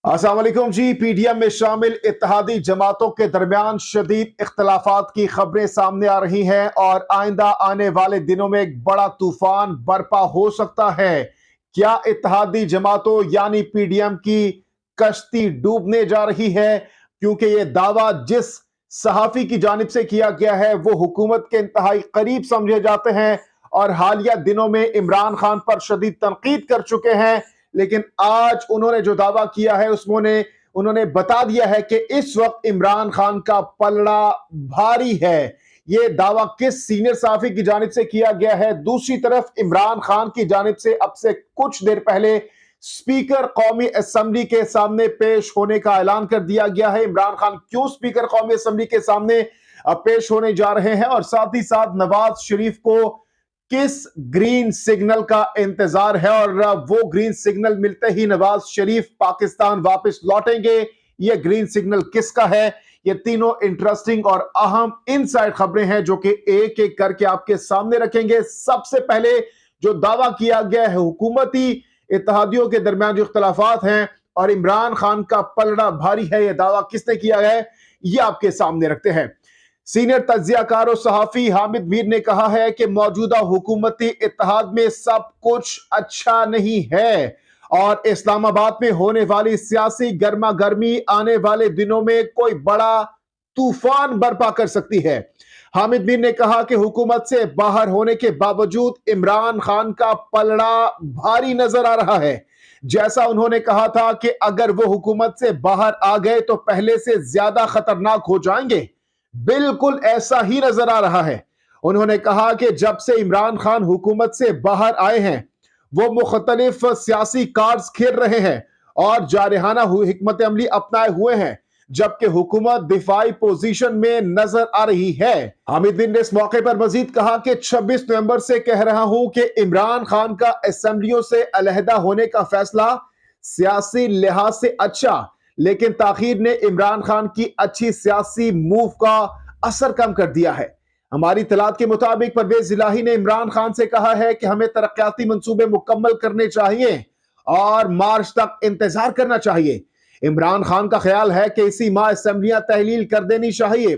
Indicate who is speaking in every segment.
Speaker 1: अस्सलाम वालेकुम जी। पीडीएम में शामिल इत्तेहादी जमातों के दरमियान शदीद इख्तलाफात की खबरें सामने आ रही हैं और आइंदा आने वाले दिनों में एक बड़ा तूफान बर्पा हो सकता है। क्या इत्तेहादी जमातों यानी पीडीएम की कश्ती डूबने जा रही है? क्योंकि यह दावा जिस सहाफी की जानिब से किया गया है वो हुकूमत के इंतहाई करीब समझे जाते हैं और हालिया दिनों में इमरान खान पर शदीद तनकीद कर चुके हैं। लेकिन आज उन्होंने जो दावा किया है उसमें उन्होंने बता दिया है कि इस वक्त इमरान खान का पलड़ा भारी है। यह दावा किस सीनियर साफी की जानिब से किया गया है? दूसरी तरफ इमरान खान की जानिब से अब से कुछ देर पहले स्पीकर कौमी असेंबली के सामने पेश होने का ऐलान कर दिया गया है। इमरान खान क्यों स्पीकर कौमी असेंबली के सामने पेश होने जा रहे हैं और साथ ही साथ नवाज शरीफ को किस ग्रीन सिग्नल का इंतजार है और वो ग्रीन सिग्नल मिलते ही नवाज शरीफ पाकिस्तान वापस लौटेंगे, ये ग्रीन सिग्नल किसका है? ये तीनों इंटरेस्टिंग और अहम इनसाइड खबरें हैं जो कि एक एक करके आपके सामने रखेंगे। सबसे पहले जो दावा किया गया है हुकूमती इत्तेहादियों के दरमियान जो इख्तलाफात हैं और इमरान खान का पलड़ा भारी है, यह दावा किसने किया है ये आपके सामने रखते हैं। सीनियर तज्जियाकार और सहाफी हामिद मीर ने कहा है कि मौजूदा हुकूमती इत्तेहाद में सब कुछ अच्छा नहीं है और इस्लामाबाद में होने वाली सियासी गर्मा गर्मी आने वाले दिनों में कोई बड़ा तूफान बर्पा कर सकती है। हामिद मीर ने कहा कि हुकूमत से बाहर होने के बावजूद इमरान खान का पलड़ा भारी नजर आ रहा है। जैसा उन्होंने कहा था कि अगर वो हुकूमत से बाहर आ गए तो पहले से ज्यादा खतरनाक हो जाएंगे, बिल्कुल ऐसा ही नजर आ रहा है। उन्होंने कहा कि जब से इमरान खान हुकूमत से बाहर आए हैं वो मुख्तलिफ सियासी कार्ड्स खेल रहे हैं और जारहाना हिकमत अमली अपनाए हुए हैं, जबकि हुकूमत दिफाई पोजीशन में नजर आ रही है। हामिद बिन ने इस मौके पर मजीद कहा कि 26 नवंबर से कह रहा हूं कि इमरान खान का असेंबलियों से अलहदा होने का फैसला सियासी लिहाज से अच्छा, लेकिन ताखीर ने इमरान खान की अच्छी सियासी मूव का असर कम कर दिया है। हमारी तलात के मुताबिक परवेज इलाही ने इमरान खान से कहा है कि हमें तरक्याती मंसूबे मुकम्मल करने चाहिए और मार्च तक इंतजार करना चाहिए। इमरान खान का ख्याल है कि इसी माह असेंबलियां तहलील कर देनी चाहिए।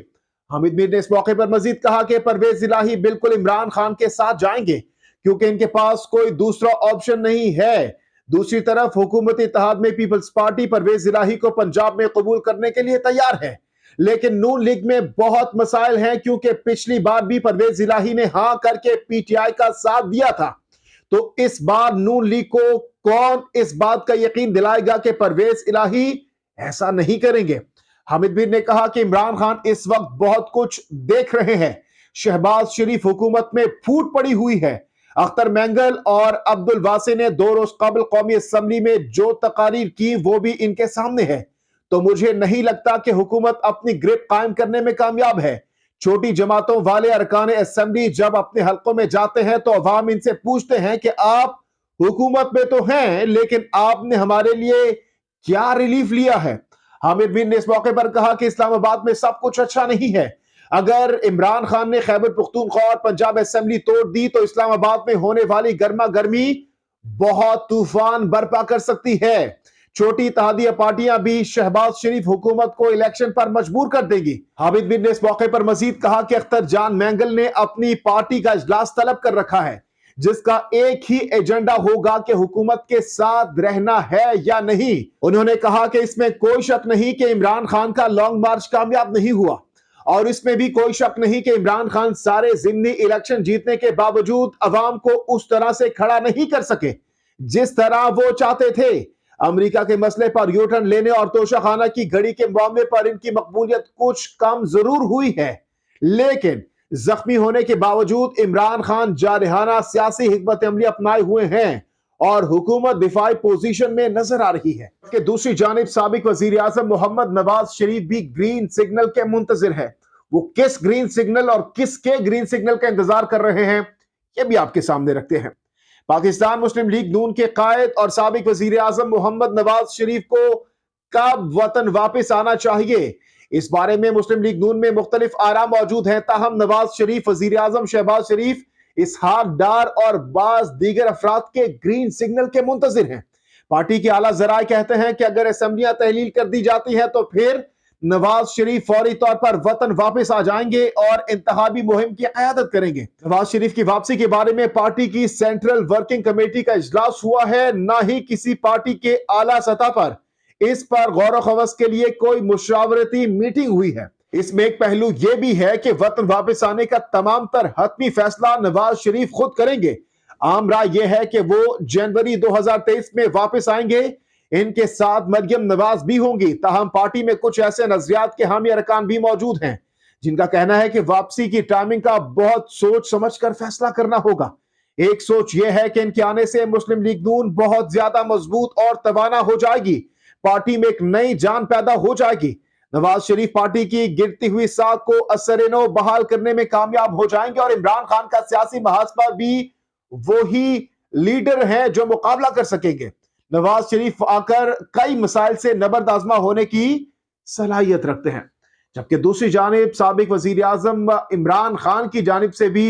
Speaker 1: हामिद मीर ने इस मौके पर मजीद कहा कि परवेज इलाही बिल्कुल इमरान खान के साथ जाएंगे क्योंकि इनके पास कोई दूसरा ऑप्शन नहीं है। दूसरी तरफ हुकूमती इत्तेहाद में पीपल्स पार्टी परवेज इलाही को पंजाब में कबूल करने के लिए तैयार है, लेकिन नून लीग में बहुत मसाइल हैं क्योंकि पिछली बार भी परवेज इलाही ने हां करके पीटीआई का साथ दिया था। तो इस बार नून लीग को कौन इस बात का यकीन दिलाएगा कि परवेज इलाही ऐसा नहीं करेंगे? हामिद मीर ने कहा कि इमरान खान इस वक्त बहुत कुछ देख रहे हैं। शहबाज शरीफ हुकूमत में फूट पड़ी हुई है। अख्तर मैंगल और अब्दुल वासी ने 2 रोज कबल कौमी असेंबली में जो तकारीर की वो भी इनके सामने है। तो मुझे नहीं लगता कि हुकूमत अपनी ग्रिप कायम करने में कामयाब है। छोटी जमातों वाले अरकान असेंबली जब अपने हलकों में जाते हैं तो अवाम इनसे पूछते हैं कि आप हुकूमत में तो हैं, लेकिन आपने हमारे लिए क्या रिलीफ लिया है? हामिद बिन ने इस मौके पर कहा कि इस्लामाबाद में सब कुछ अच्छा नहीं है। अगर इमरान खान ने खैबर पख्तूनख्वा और पंजाब असेंबली तोड़ दी तो इस्लामाबाद में होने वाली गर्मा गर्मी बहुत तूफान बर्पा कर सकती है। छोटी इत्तेहादिया पार्टियां भी शहबाज शरीफ हुकूमत को इलेक्शन पर मजबूर कर देंगी। हामिद बिन ने इस मौके पर मजीद कहा कि अख्तर जान मैंगल ने अपनी पार्टी का इजलास तलब कर रखा है जिसका एक ही एजेंडा होगा कि हुकूमत के साथ रहना है या नहीं। उन्होंने कहा कि इसमें कोई शक नहीं कि इमरान खान का लॉन्ग मार्च कामयाब नहीं हुआ और इसमें भी कोई शक नहीं कि इमरान खान सारे जिमनी इलेक्शन जीतने के बावजूद अवाम को उस तरह से खड़ा नहीं कर सके जिस तरह वो चाहते थे। अमेरिका के मसले पर यूटर्न लेने और तोशाखाना की घड़ी के मामले पर इनकी मकबूलियत कुछ कम जरूर हुई है, लेकिन जख्मी होने के बावजूद इमरान खान जारहाना सियासी हिकमत अमली अपनाए हुए हैं और हुकूमत दिफाई पोजीशन में नजर आ रही है। कि दूसरी जानिब साबिक वजीर आजम मोहम्मद नवाज शरीफ भी ग्रीन सिग्नल के मुंतजिर है। वो किस ग्रीन सिग्नल और किसके ग्रीन सिग्नल का इंतजार कर रहे हैं ये भी आपके सामने रखते हैं। पाकिस्तान मुस्लिम लीग नून के कायद और साबिक वजीर आजम मोहम्मद नवाज शरीफ को कब वतन वापस आना चाहिए, इस बारे में मुस्लिम लीग नून में मुख्तलिफ आरा मौजूद हैं। ताहम नवाज शरीफ, वजीर आजम शहबाज शरीफ, इसहाक डार और बाज दीगर अफराद के ग्रीन सिग्नल के मुंतजिर हैं। पार्टी के आला जराए कहते हैं कि अगर असेंबलियां तहलील कर दी जाती है तो फिर नवाज शरीफ फौरी तौर पर वतन वापस आ जाएंगे और इंतखाबी मुहिम की क़यादत करेंगे। नवाज शरीफ की वापसी के बारे में पार्टी की सेंट्रल वर्किंग कमेटी का इजलास हुआ है, न ही किसी पार्टी के आला सतह पर इस पर गौर खवस के लिए कोई मुशावरती मीटिंग हुई है। इसमें एक पहलू यह भी है कि वतन वापस आने का तमाम तर हतमी फैसला नवाज शरीफ खुद करेंगे। आम राय यह है कि वो जनवरी 2023 में वापस आएंगे। इनके साथ मरियम नवाज भी होंगी। ताहम पार्टी में कुछ ऐसे नजरियात के हामी अरकान भी मौजूद हैं जिनका कहना है कि वापसी की टाइमिंग का बहुत सोच समझ कर फैसला करना होगा। एक सोच यह है कि इनके आने से मुस्लिम लीग नून बहुत ज्यादा मजबूत और तवाना हो जाएगी, पार्टी में एक नई जान पैदा हो जाएगी। नवाज शरीफ पार्टी की गिरती हुई साख को असर-ए-नौ बहाल करने में कामयाब हो जाएंगे और इमरान खान का सियासी महाज पर भी वही लीडर हैं जो मुकाबला कर सकेंगे। नवाज शरीफ आकर कई मसाइल से नबरदाजमा होने की सलाहियत रखते हैं, जबकि दूसरी जानिब साबिक वजीर आजम इमरान खान की जानिब से भी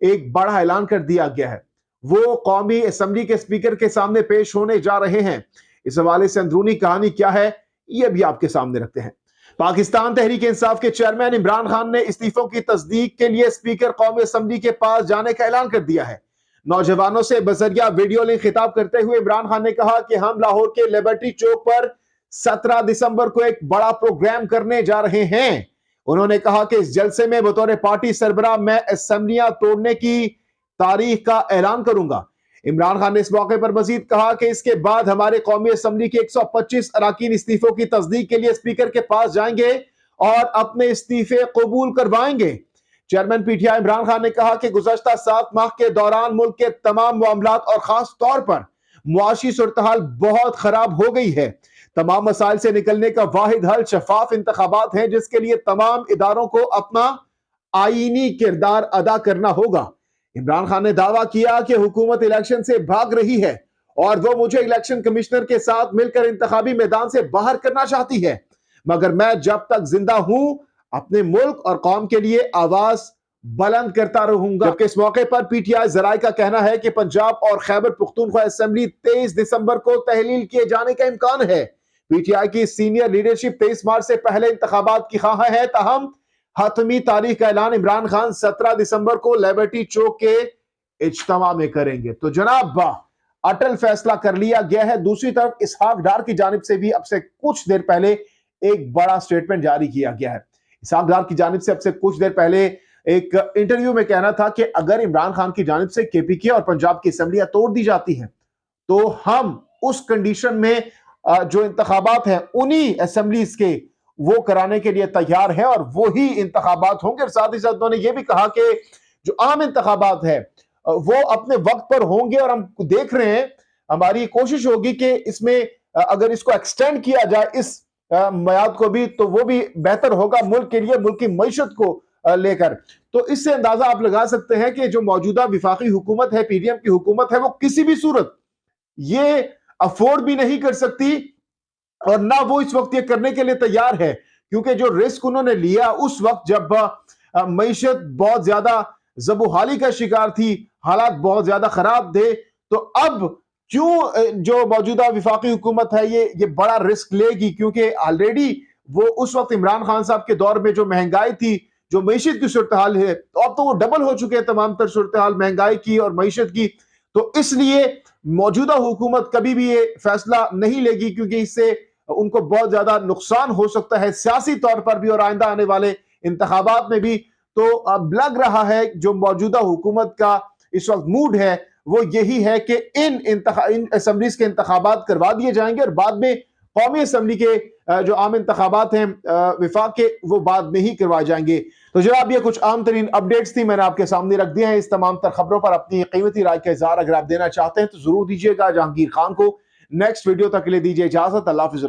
Speaker 1: एक बड़ा ऐलान कर दिया गया है। वो कौमी असेंबली के स्पीकर के सामने पेश होने जा रहे हैं। इस हवाले से अंदरूनी कहानी क्या है यह भी आपके सामने रखते हैं। पाकिस्तान तहरीक इंसाफ के चेयरमैन इमरान खान ने इस्तीफों की तस्दीक के लिए स्पीकर कौमी असेंबली के पास जाने का ऐलान कर दिया है। नौजवानों से बजरिया वीडियो लिंक खिताब करते हुए इमरान खान ने कहा कि हम लाहौर के लिबर्टी चौक पर 17 दिसंबर को एक बड़ा प्रोग्राम करने जा रहे हैं। उन्होंने कहा कि इस जलसे में बतौर पार्टी सरबराह मैं असेंबलियां तोड़ने की तारीख का ऐलान करूंगा। इमरान खान ने इस मौके पर मजीद कहा कि इसके बाद हमारे कौमी असेंबली के 125 अराकीन इस्तीफों की तस्दीक के लिए स्पीकर के पास जाएंगे और अपने इस्तीफे कबूल करवाएंगे। चेयरमैन पीटीआई इमरान खान ने कहा कि गुज़श्ता 7 माह के दौरान मुल्क के तमाम मामलात और खास तौर पर मुआशी सूरत-हाल बहुत खराब हो गई है। तमाम मसाइल से निकलने का वाहिद हल शफाफ इंतखाबात है, जिसके लिए तमाम इदारों को अपना आईनी किरदार अदा करना होगा। इमरान खान ने दावा किया कि हुकूमत इलेक्शन से भाग रही है और वो मुझे इलेक्शन कमिश्नर के साथ मिलकर इंतखाबी मैदान से बाहर करना चाहती है, मगर मैं जब तक जिंदा हूं अपने मुल्क और कौम के लिए आवाज बुलंद करता रहूंगा। जबकि इस मौके पर पीटीआई जराए का कहना है कि पंजाब और खैबर पुख्तूनख्वा असेंबली 23 दिसंबर को तहलील किए जाने का इम्कान है। पीटीआई की सीनियर लीडरशिप 23 मार्च से पहले इंतखाबात की ख्वाह है। ताहम हतमी तारीख का ऐलान इमरान खान 17 दिसंबर को लिबर्टी चौक के इज्तिमा में करेंगे। तो जनाब अटल फैसला कर लिया गया है। दूसरी तरफ इसहाक डार की जानिब से भी अब से कुछ देर पहले एक बड़ा स्टेटमेंट जारी किया गया है। इसहाक डार की जानिब से अब से कुछ देर पहले एक इंटरव्यू में कहना था कि अगर इमरान खान की जानिब से केपीके और पंजाब की असेंबलियां तोड़ दी जाती हैं तो हम उस कंडीशन में जो इंतखाबात हैं उन्हीं असेंबलीज के वो कराने के लिए तैयार है और वो ही इंतखाबात होंगे। और साथ ही साथ उन्होंने ये भी कहा कि जो आम इंतखाबात है वो अपने वक्त पर होंगे और हम देख रहे हैं, हमारी कोशिश होगी कि इसमें अगर इसको एक्सटेंड किया जाए इस मियाद को भी तो वो भी बेहतर होगा मुल्क के लिए, मुल्क की मईशत को लेकर। तो इससे अंदाजा आप लगा सकते हैं कि जो मौजूदा विफाकी हुकूमत है, पीडीएम की हुकूमत है, वो किसी भी सूरत ये अफोर्ड भी नहीं कर सकती और ना वो इस वक्त ये करने के लिए तैयार है, क्योंकि जो रिस्क उन्होंने लिया उस वक्त जब मईशत बहुत ज्यादा ज़बूहाली का शिकार थी, हालात बहुत ज्यादा खराब थे, तो अब क्यों जो मौजूदा विफाकी हुकूमत है ये बड़ा रिस्क लेगी, क्योंकि ऑलरेडी वो उस वक्त इमरान खान साहब के दौर में जो महंगाई थी, जो मईशत की सूरत हाल है, तो अब तो वो डबल हो चुके हैं तमाम तर सूरत हाल महंगाई की और मईशत की। तो इसलिए मौजूदा हुकूमत कभी भी ये फैसला नहीं लेगी, क्योंकि इससे उनको बहुत ज्यादा नुकसान हो सकता है सियासी तौर पर भी और आइंदा आने वाले इंतखाबात में भी। तो अब लग रहा है जो मौजूदा हुकूमत का इस वक्त मूड है वो यही है कि इन असेंबलीज के इंतखाबात करवा दिए जाएंगे और बाद में कौमी असेंबली के जो आम इंतखाबात हैं विफाक के, वो बाद में ही करवाए जाएंगे। तो जनाब ये कुछ आम तरीन अपडेट्स थी, मैंने आपके सामने रख दिया है। इस तमाम तर खबरों पर अपनी कीमती राय का इज़हार अगर आप देना चाहते हैं तो जरूर दीजिएगा। जहांगीर खान को नेक्स्ट वीडियो तक के लिए दीजिए इजाजत। अल्लाह हाफ़िज़।